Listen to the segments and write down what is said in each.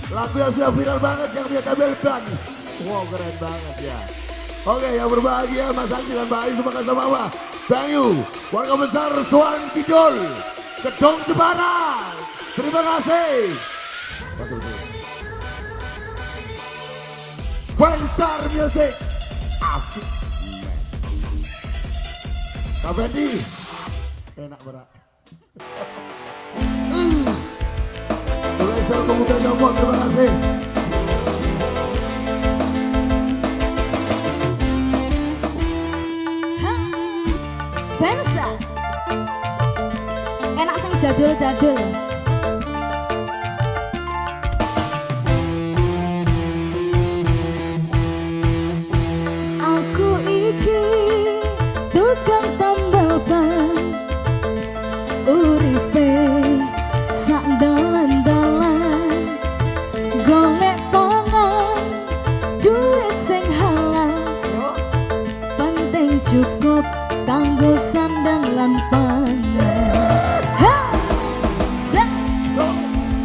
Lagu yang sudah viral banget yang dia tampilkan. Wow, keren banget ya. Oke, yang berbahagia Mas Anggi dan Mbak Ayu semoga sama. Thank you. Warga besar Suan Kidul, Kedong Jepara. Terima kasih. One Star Music. Asik. Kak Fendi. Enak berat. Selesai pemuda Jombang, terima kasih. Bensa enak sing jadul-jadul. Aku iki tukang tambal ban, uripe sak dalan-dalan, golek pangan duit sing halal, penting cukup kanggo sandang lan pangan. Ha!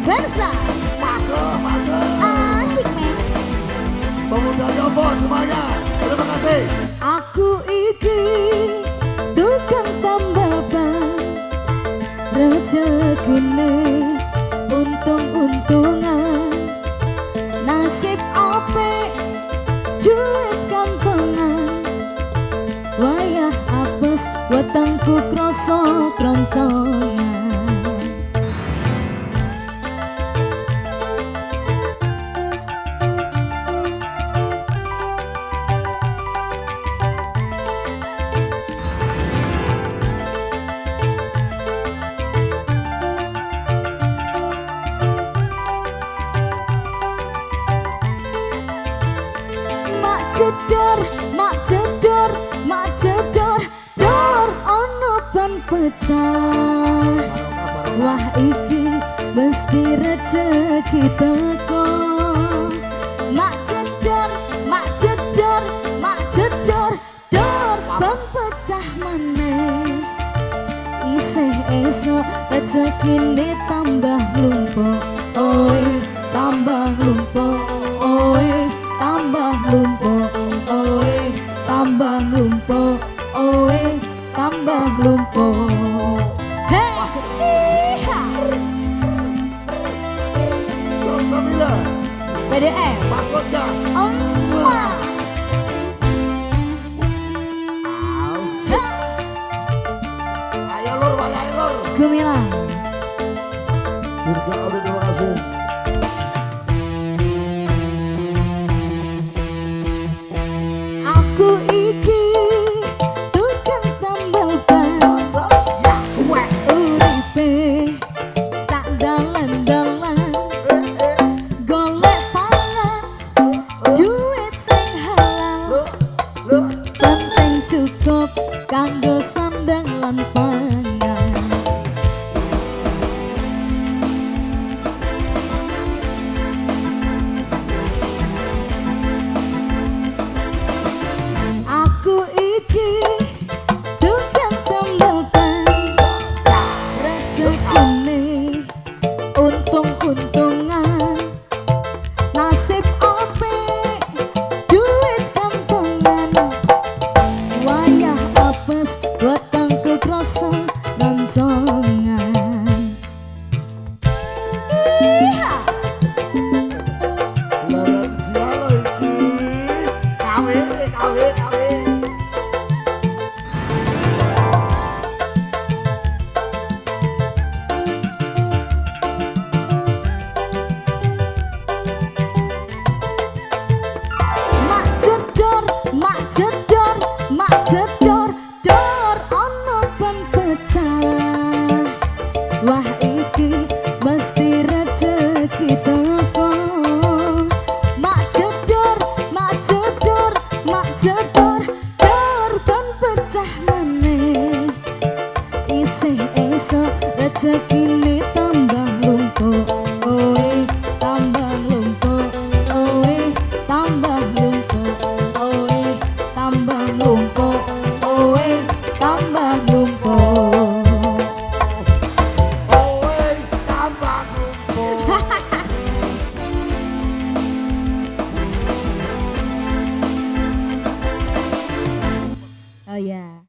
Bensa Masuk. asyik men. Pemuda Jombang semuanya. Terima kasih. Aku iki tukang tambal ban, rezekine untung-untungan, nasib apik duit kantongan, wayah apes wetengku krasa kroncongan. Mak jedor, dor ono ban pecah. Wah iki mesti rezeki teko. Mak jedor, dor ban pecah maneh. Isih esok rezekine tambah lumpuk, oi tambah lumpuk, oi tambah lumpuk, oi tambah lumpuk, oi tambah lumpuk. Hei, Kamila. BDM, Passwordnya. Ayo lur, ayo lur. Gemilang. Dirga Abed, terima kasih. Aku iki tukang tambal ban, uripe sak dalan-dalan, golek pangan duit sing halal, penting cukup kanggo sandang lan pangan. Aku iki tukang tambal ban, rezekine untung-untung